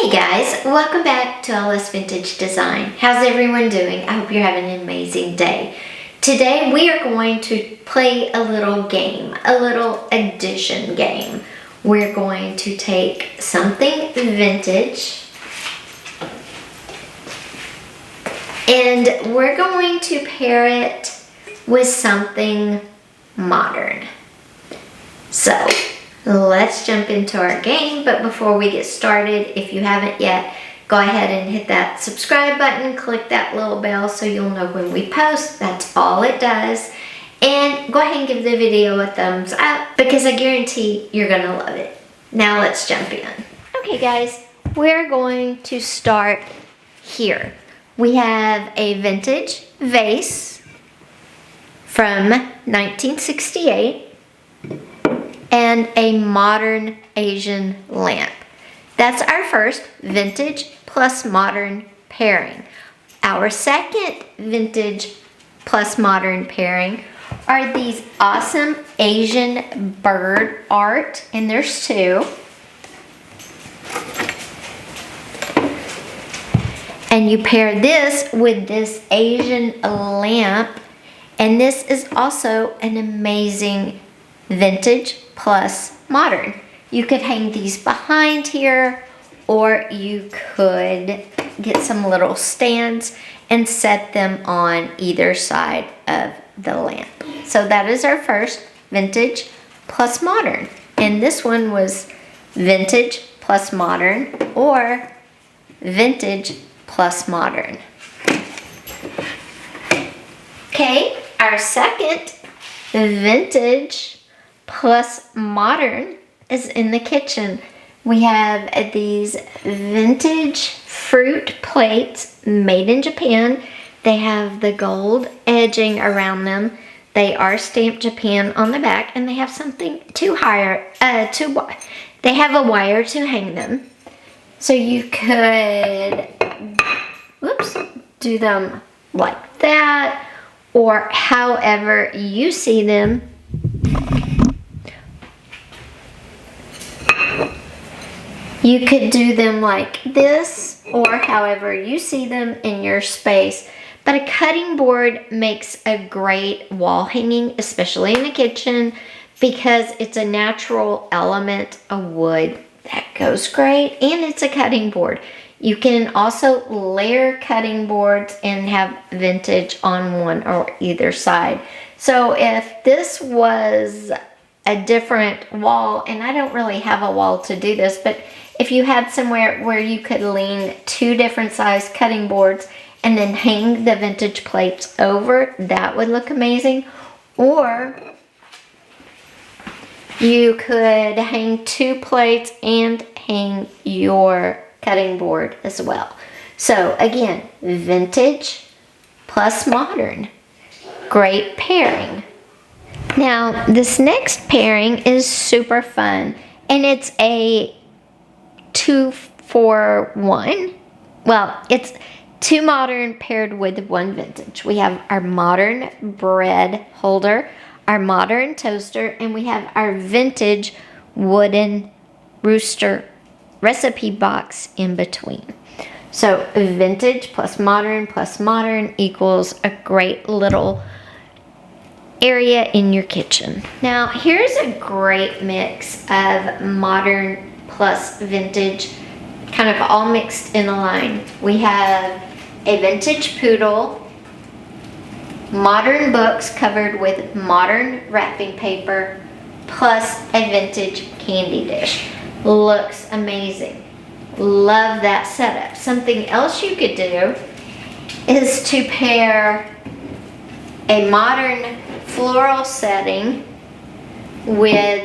Hey guys, welcome back to All Us Vintage Design. How's everyone doing? I hope you're having an amazing day. Today we are going to play a little game, a little addition game. We're going to take something vintage and we're going to pair it with something modern. So let's jump into our game, but before we get started, if you haven't yet, go ahead and hit that subscribe button, click that little bell so you'll know when we post. That's all it does. And go ahead and give the video a thumbs up because I guarantee you're gonna love it. Now let's jump in. Okay guys, we're going to start here. We have a vintage vase from 1968. And a modern Asian lamp. That's our first vintage plus modern pairing. Our second vintage plus modern pairing are these awesome Asian bird art, and there's two. And you pair this with this Asian lamp, and this is also an amazing vintage plus modern. You could hang these behind here, or you could get some little stands and set them on either side of the lamp. So that is our first vintage plus modern. And this one was vintage plus modern or vintage plus modern. Okay, our second vintage plus modern is in the kitchen. We have these vintage fruit plates made in Japan. They have the gold edging around them. They are stamped Japan on the back, and they have something they have a wire to hang them. So you could, do them like that, or however you see them. You could do them like this, or however you see them in your space. But a cutting board makes a great wall hanging, especially in the kitchen, because it's a natural element of wood that goes great, and it's a cutting board. You can also layer cutting boards and have vintage on one or either side. So if this was a different wall, and I don't really have a wall to do this, but if you had somewhere where you could lean two different size cutting boards and then hang the vintage plates over, that would look amazing. Or you could hang two plates and hang your cutting board as well. So again, vintage plus modern. Great pairing. Now, this next pairing is super fun, and it's a 2-for-1. Well, it's two modern paired with one vintage. We have our modern bread holder, our modern toaster, and we have our vintage wooden rooster recipe box in between. So vintage plus modern equals a great little area in your kitchen. Now here's a great mix of modern plus vintage, kind of all mixed in a line. We have a vintage poodle, modern books covered with modern wrapping paper, plus a vintage candy dish. Looks amazing. Love that setup. Something else you could do is to pair a modern floral setting with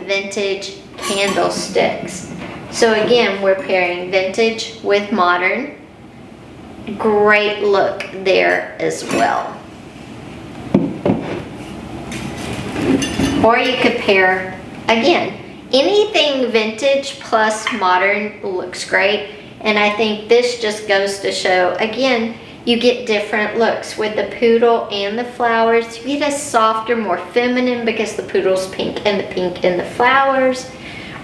vintage candlesticks. So again, we're pairing vintage with modern. Great look there as well. Or you could pair, again, anything vintage plus modern looks great. And I think this just goes to show, again, you get different looks with the poodle and the flowers. You get a softer, more feminine because the poodle's pink and the flowers.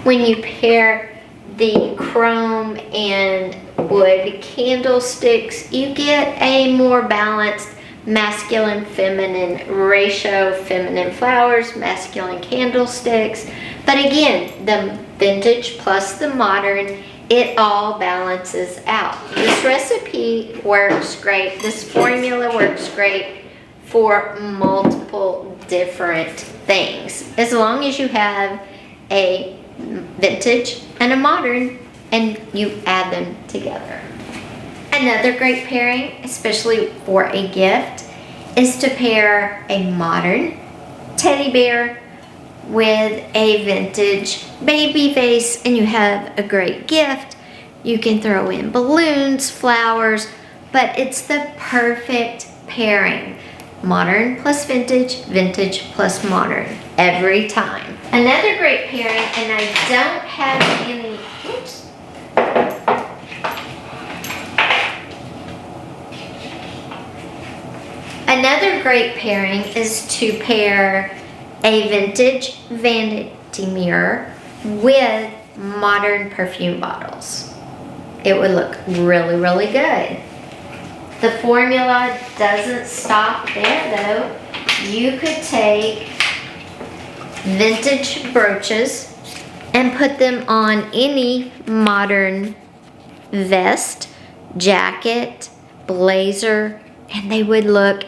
When you pair the chrome and wood candlesticks, you get a more balanced masculine feminine ratio. Feminine flowers, masculine candlesticks. But again, the vintage plus the modern, it all balances out. This recipe works great. This formula works great for multiple different things, as long as you have a vintage and a modern and you add them together. Another great pairing, especially for a gift, is to pair a modern teddy bear with a vintage baby vase, and you have a great gift. You can throw in balloons, flowers, but it's the perfect pairing. Modern plus vintage, vintage plus modern, every time. Another great pairing, and I don't have any, oops. Another great pairing is to pair a vintage vanity mirror with modern perfume bottles. It would look really, really good. The formula doesn't stop there though. You could take vintage brooches and put them on any modern vest, jacket, blazer, and they would look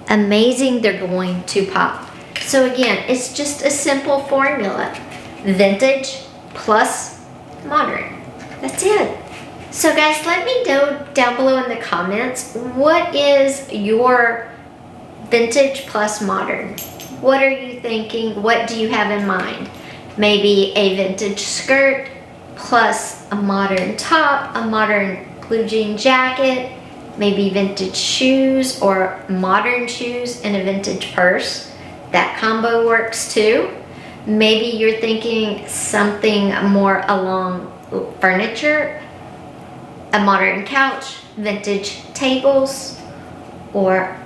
amazing. They're going to pop. So again, it's just a simple formula. Vintage plus modern. That's it. So guys, let me know down below in the comments, what is your vintage plus modern? What are you thinking? What do you have in mind? Maybe a vintage skirt plus a modern top, a modern blue jean jacket, maybe vintage shoes or modern shoes and a vintage purse. That combo works too. Maybe you're thinking something more along furniture, a modern couch, vintage tables, or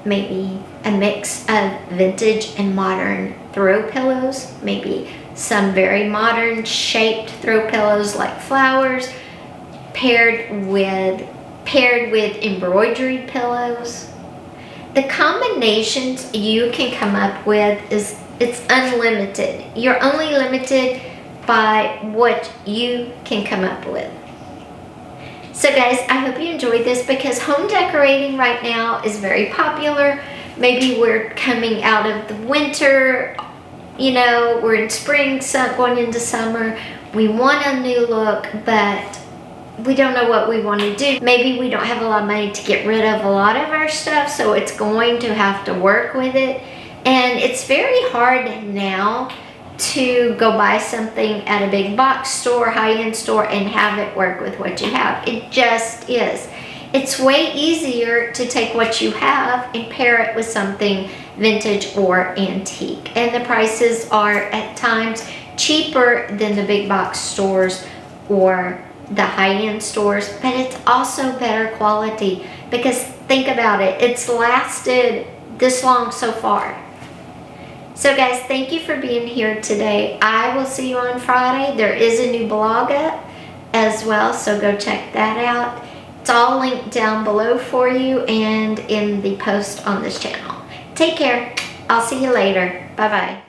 maybe a mix of vintage and modern throw pillows. Maybe some very modern shaped throw pillows like flowers paired with embroidered pillows. The combinations you can come up with it's unlimited. You're only limited by what you can come up with. So guys, I hope you enjoyed this, because home decorating right now is very popular. Maybe we're coming out of the winter, you know, we're in spring, going into summer. We want a new look, but we don't know what we want to do. Maybe we don't have a lot of money to get rid of a lot of our stuff, so it's going to have to work with it. And it's very hard now to go buy something at a big box store, high-end store, and have it work with what you have. It just is. It's way easier to take what you have and pair it with something vintage or antique. And the prices are at times cheaper than the big box stores or the high-end stores, but it's also better quality, because think about it, it's lasted this long so far. So guys, thank you for being here today. I will see you on Friday. There is a new blog up as well, so go check that out. It's all linked down below for you and in the post on this channel. Take care. I'll see you later. Bye-bye.